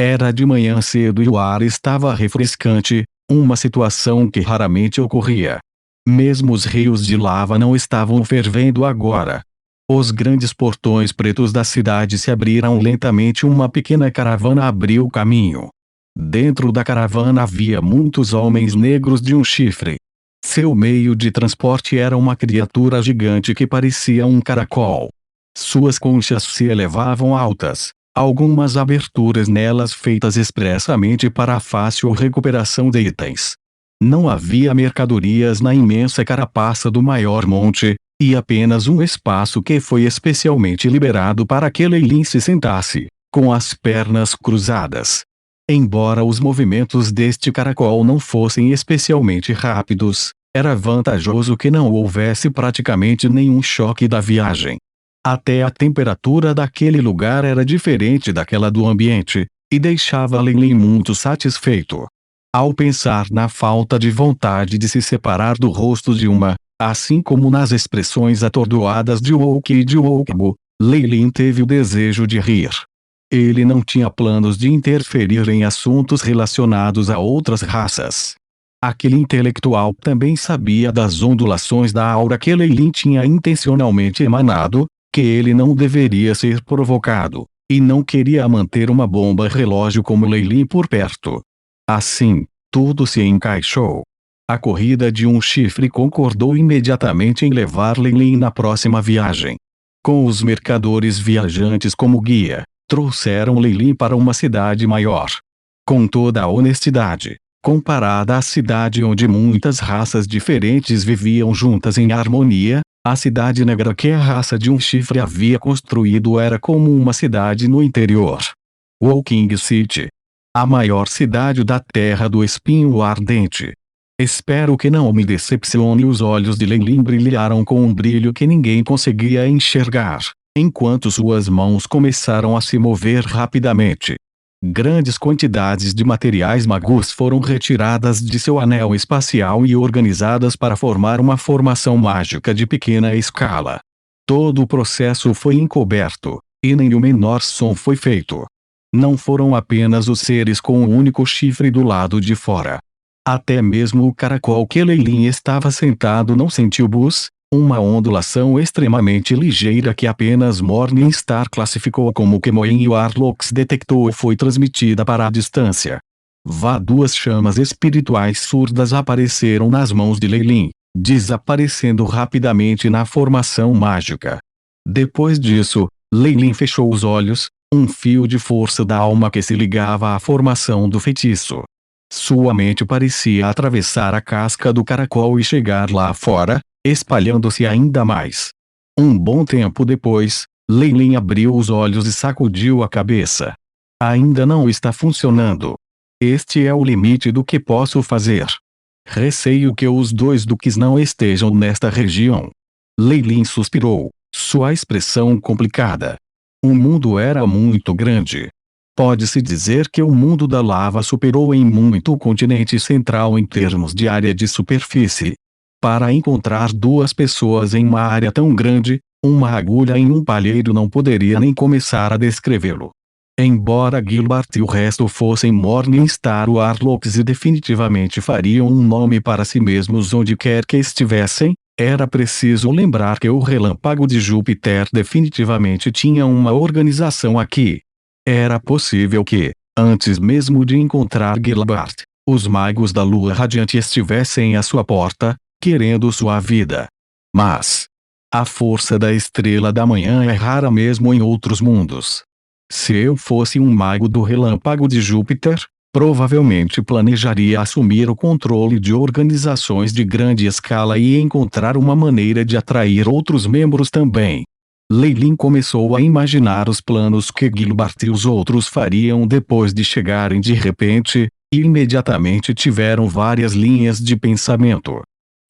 Era de manhã cedo e o ar estava refrescante, uma situação que raramente ocorria. Mesmo os rios de lava não estavam fervendo agora. Os grandes portões pretos da cidade se abriram lentamente e uma pequena caravana abriu caminho. Dentro da caravana havia muitos homens negros de um chifre. Seu meio de transporte era uma criatura gigante que parecia um caracol. Suas conchas se elevavam altas, algumas aberturas nelas feitas expressamente para a fácil recuperação de itens. Não havia mercadorias na imensa carapaça do maior monte, e apenas um espaço que foi especialmente liberado para que Leilin se sentasse, com as pernas cruzadas. Embora os movimentos deste caracol não fossem especialmente rápidos, era vantajoso que não houvesse praticamente nenhum choque da viagem. Até a temperatura daquele lugar era diferente daquela do ambiente, e deixava Leilin muito satisfeito. Ao pensar na falta de vontade de se separar do rosto de uma, assim como nas expressões atordoadas de Wouk e de Woukbu, Leilin teve o desejo de rir. Ele não tinha planos de interferir em assuntos relacionados a outras raças. Aquele intelectual também sabia das ondulações da aura que Leilin tinha intencionalmente emanado, que ele não deveria ser provocado, e não queria manter uma bomba relógio como Leilin por perto. Assim, tudo se encaixou. A corrida de um chifre concordou imediatamente em levar Leilin na próxima viagem. Com os mercadores viajantes como guia, trouxeram Leilin para uma cidade maior. Com toda a honestidade, comparada à cidade onde muitas raças diferentes viviam juntas em harmonia, a cidade negra que a raça de um chifre havia construído era como uma cidade no interior. Woking City. A maior cidade da Terra do Espinho Ardente. Espero que não me decepcione. Os olhos de Leilin brilharam com um brilho que ninguém conseguia enxergar, enquanto suas mãos começaram a se mover rapidamente. Grandes quantidades de materiais magus foram retiradas de seu anel espacial e organizadas para formar uma formação mágica de pequena escala. Todo o processo foi encoberto, e nem o menor som foi feito. Não foram apenas os seres com um único chifre do lado de fora. Até mesmo o caracol que Leilin estava sentado não sentiu buzz, uma ondulação extremamente ligeira que apenas Morningstar classificou como Kemoin e o Arlox detectou foi transmitida para a distância. Duas chamas espirituais surdas apareceram nas mãos de Leilin, desaparecendo rapidamente na formação mágica. Depois disso, Leilin fechou os olhos, um fio de força da alma que se ligava à formação do feitiço. Sua mente parecia atravessar a casca do caracol e chegar lá fora, espalhando-se ainda mais. Um bom tempo depois, Leilin abriu os olhos e sacudiu a cabeça. Ainda não está funcionando. Este é o limite do que posso fazer. Receio que os dois duques não estejam nesta região. Leilin suspirou, sua expressão complicada. O mundo era muito grande. Pode-se dizer que o mundo da lava superou em muito o continente central em termos de área de superfície. Para encontrar duas pessoas em uma área tão grande, uma agulha em um palheiro não poderia nem começar a descrevê-lo. Embora Gilbert e o resto fossem Morningstar ou Arlox e definitivamente fariam um nome para si mesmos onde quer que estivessem, era preciso lembrar que o Relâmpago de Júpiter definitivamente tinha uma organização aqui. Era possível que, antes mesmo de encontrar Gilbert, os magos da Lua Radiante estivessem à sua porta, querendo sua vida. Mas a força da Estrela da Manhã é rara mesmo em outros mundos. Se eu fosse um mago do Relâmpago de Júpiter, provavelmente planejaria assumir o controle de organizações de grande escala e encontrar uma maneira de atrair outros membros também. Leilin começou a imaginar os planos que Gilbert e os outros fariam depois de chegarem de repente, e imediatamente tiveram várias linhas de pensamento.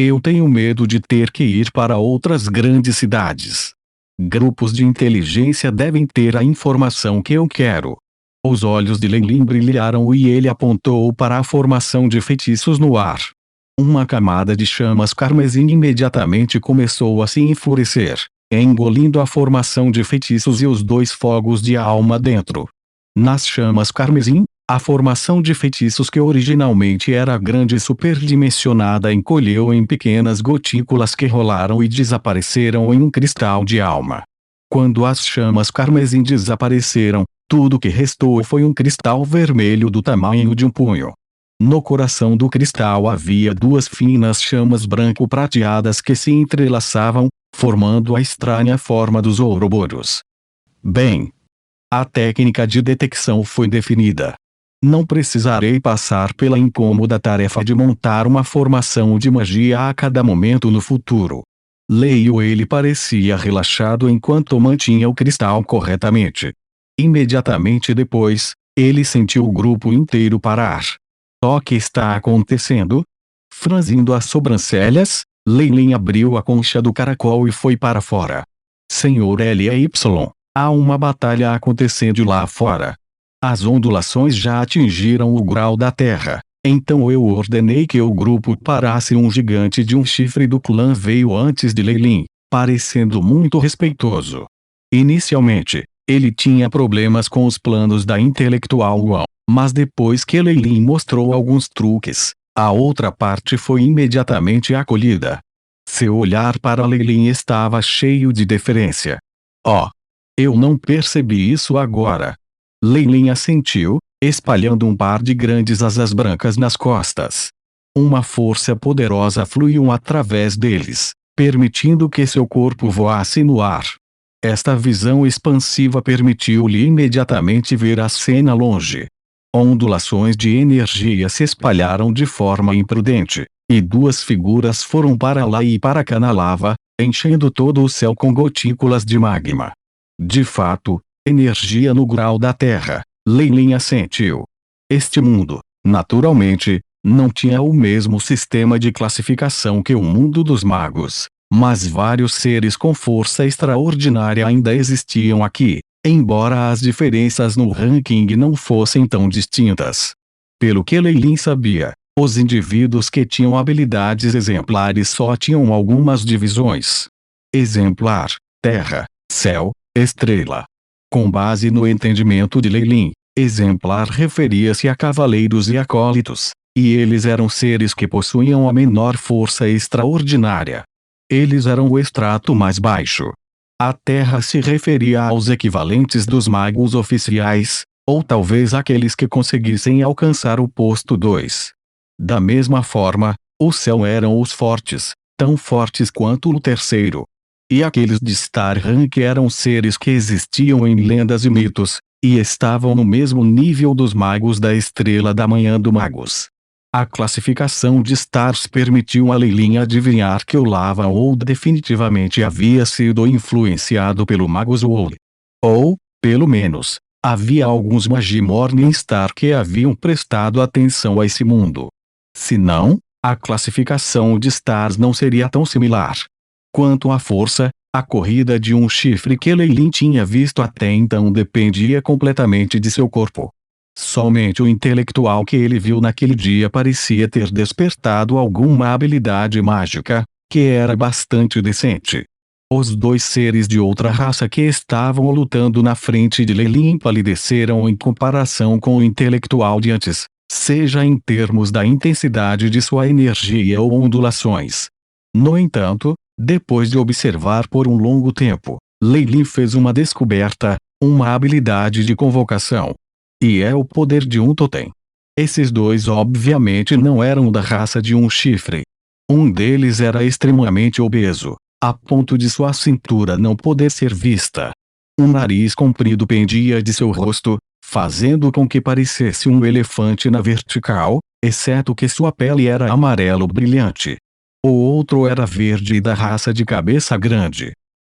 Eu tenho medo de ter que ir para outras grandes cidades. Grupos de inteligência devem ter a informação que eu quero. Os olhos de Leilin brilharam e ele apontou para a formação de feitiços no ar. Uma camada de chamas carmesim imediatamente começou a se enfurecer, engolindo a formação de feitiços e os dois fogos de alma dentro. Nas chamas carmesim, a formação de feitiços que originalmente era grande e superdimensionada encolheu em pequenas gotículas que rolaram e desapareceram em um cristal de alma. Quando as chamas carmesim desapareceram, tudo que restou foi um cristal vermelho do tamanho de um punho. No coração do cristal havia duas finas chamas branco-prateadas que se entrelaçavam, formando a estranha forma dos ouroboros. Bem, a técnica de detecção foi definida. Não precisarei passar pela incômoda tarefa de montar uma formação de magia a cada momento no futuro. Leio. Ele parecia relaxado enquanto mantinha o cristal corretamente. Imediatamente depois, ele sentiu o grupo inteiro parar. O que está acontecendo? Franzindo as sobrancelhas, Leilin abriu a concha do caracol e foi para fora. Senhor Ly, há uma batalha acontecendo lá fora. As ondulações já atingiram o grau da terra. Então eu ordenei que o grupo parasse. Um gigante de um chifre do clã veio antes de Leilin, parecendo muito respeitoso. Inicialmente, ele tinha problemas com os planos da intelectual Yuan, mas depois que Leilin mostrou alguns truques, a outra parte foi imediatamente acolhida. Seu olhar para Leilin estava cheio de deferência. Oh! Eu não percebi isso agora. Leilin assentiu, espalhando um par de grandes asas brancas nas costas. Uma força poderosa fluiu através deles, permitindo que seu corpo voasse no ar. Esta visão expansiva permitiu-lhe imediatamente ver a cena longe. Ondulações de energia se espalharam de forma imprudente, e duas figuras foram para lá e para cá na lava, enchendo todo o céu com gotículas de magma. De fato, energia no grau da Terra, Leilin assentiu. Este mundo, naturalmente, não tinha o mesmo sistema de classificação que o mundo dos magos, mas vários seres com força extraordinária ainda existiam aqui, embora as diferenças no ranking não fossem tão distintas. Pelo que Leilin sabia, os indivíduos que tinham habilidades exemplares só tinham algumas divisões. Exemplar, terra, céu, estrela. Com base no entendimento de Leilin, exemplar referia-se a cavaleiros e acólitos, e eles eram seres que possuíam a menor força extraordinária. Eles eram o extrato mais baixo. A terra se referia aos equivalentes dos magos oficiais, ou talvez aqueles que conseguissem alcançar o posto 2. Da mesma forma, o céu eram os fortes, tão fortes quanto o terceiro. E aqueles de Star Rank eram seres que existiam em lendas e mitos, e estavam no mesmo nível dos magos da Estrela da Manhã do Magos. A classificação de Stars permitiu a Leilin adivinhar que o Lava World definitivamente havia sido influenciado pelo Magus World. Ou, pelo menos, havia alguns Magi Morningstar que haviam prestado atenção a esse mundo. Se não, a classificação de Stars não seria tão similar. Quanto à força, a corrida de um chifre que Leilin tinha visto até então dependia completamente de seu corpo. Somente o intelectual que ele viu naquele dia parecia ter despertado alguma habilidade mágica, que era bastante decente. Os dois seres de outra raça que estavam lutando na frente de Leilin empalideceram em comparação com o intelectual de antes, seja em termos da intensidade de sua energia ou ondulações. No entanto, depois de observar por um longo tempo, Leilin fez uma descoberta, uma habilidade de convocação. E é o poder de um totem. Esses dois obviamente não eram da raça de um chifre. Um deles era extremamente obeso, a ponto de sua cintura não poder ser vista. Um nariz comprido pendia de seu rosto, fazendo com que parecesse um elefante na vertical, exceto que sua pele era amarelo brilhante. O outro era verde e da raça de cabeça grande.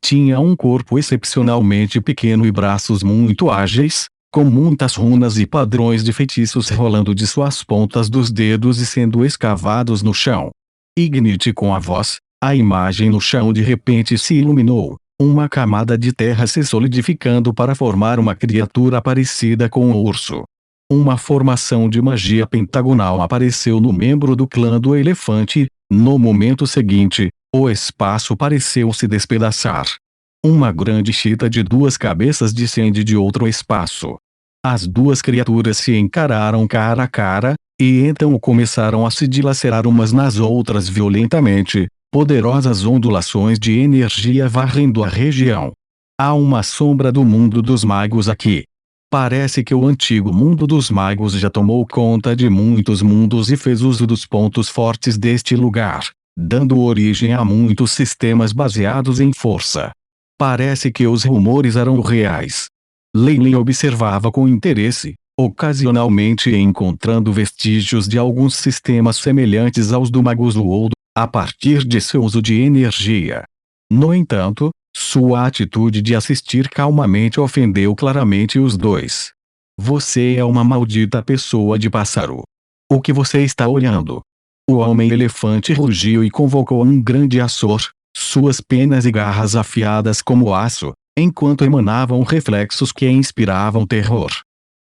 Tinha um corpo excepcionalmente pequeno e braços muito ágeis, com muitas runas e padrões de feitiços rolando de suas pontas dos dedos e sendo escavados no chão. Ignite com a voz, a imagem no chão de repente se iluminou, uma camada de terra se solidificando para formar uma criatura parecida com um urso. Uma formação de magia pentagonal apareceu no membro do clã do elefante. No momento seguinte, o espaço pareceu se despedaçar. Uma grande chita de duas cabeças descende de outro espaço. As duas criaturas se encararam cara a cara, e então começaram a se dilacerar umas nas outras violentamente, poderosas ondulações de energia varrendo a região. Há uma sombra do mundo dos magos aqui. Parece que o antigo mundo dos magos já tomou conta de muitos mundos e fez uso dos pontos fortes deste lugar, dando origem a muitos sistemas baseados em força. Parece que os rumores eram reais. Lei observava com interesse, ocasionalmente encontrando vestígios de alguns sistemas semelhantes aos do Magus World, a partir de seu uso de energia. No entanto, sua atitude de assistir calmamente ofendeu claramente os dois. Você é uma maldita pessoa de pássaro. O que você está olhando? O homem-elefante rugiu e convocou um grande Açor, suas penas e garras afiadas como aço, enquanto emanavam reflexos que inspiravam terror.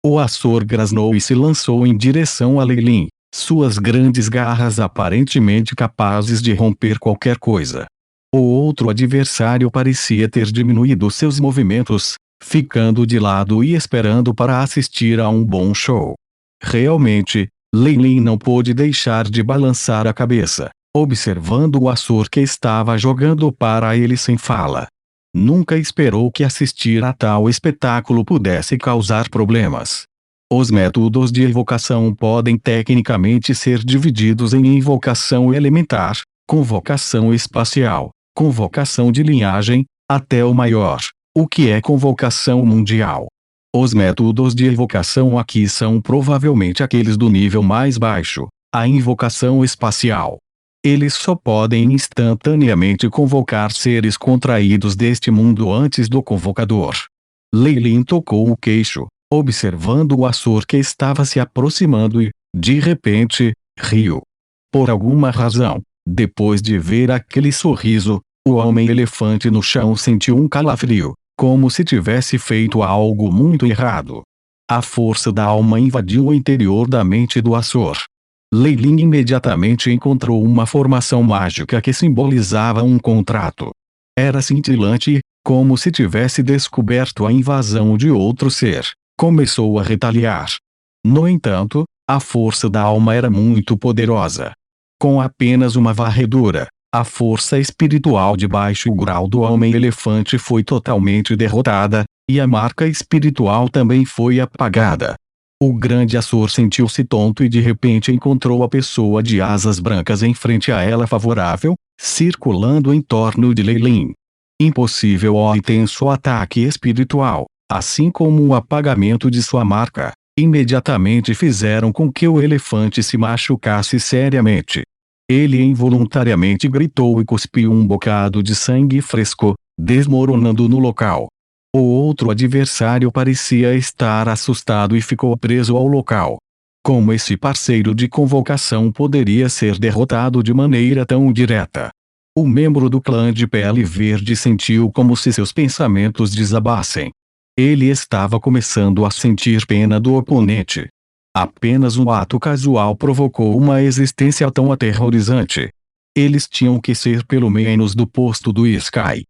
O Açor grasnou e se lançou em direção a Leilin, suas grandes garras aparentemente capazes de romper qualquer coisa. O outro adversário parecia ter diminuído seus movimentos, ficando de lado e esperando para assistir a um bom show. Realmente, Leilin não pôde deixar de balançar a cabeça, observando o Açor que estava jogando para ele sem fala. Nunca esperou que assistir a tal espetáculo pudesse causar problemas. Os métodos de evocação podem tecnicamente ser divididos em invocação elementar, convocação espacial, convocação de linhagem, até o maior, o que é convocação mundial. Os métodos de evocação aqui são provavelmente aqueles do nível mais baixo, a invocação espacial. Eles só podem instantaneamente convocar seres contraídos deste mundo antes do convocador. Leilin tocou o queixo, observando o Açor que estava se aproximando e, de repente, riu. Por alguma razão, depois de ver aquele sorriso, o homem-elefante no chão sentiu um calafrio, como se tivesse feito algo muito errado. A força da alma invadiu o interior da mente do Açor. Leilin imediatamente encontrou uma formação mágica que simbolizava um contrato. Era cintilante e, como se tivesse descoberto a invasão de outro ser, começou a retaliar. No entanto, a força da alma era muito poderosa. Com apenas uma varredura, a força espiritual de baixo grau do homem-elefante foi totalmente derrotada, e a marca espiritual também foi apagada. O grande Açor sentiu-se tonto e de repente encontrou a pessoa de asas brancas em frente a ela favorável, circulando em torno de Leilin. Impossível o intenso ataque espiritual, assim como o apagamento de sua marca, imediatamente fizeram com que o elefante se machucasse seriamente. Ele involuntariamente gritou e cuspiu um bocado de sangue fresco, desmoronando no local. O outro adversário parecia estar assustado e ficou preso ao local. Como esse parceiro de convocação poderia ser derrotado de maneira tão direta? O membro do clã de Pele Verde sentiu como se seus pensamentos desabassem. Ele estava começando a sentir pena do oponente. Apenas um ato casual provocou uma existência tão aterrorizante. Eles tinham que ser pelo menos do posto do Sky.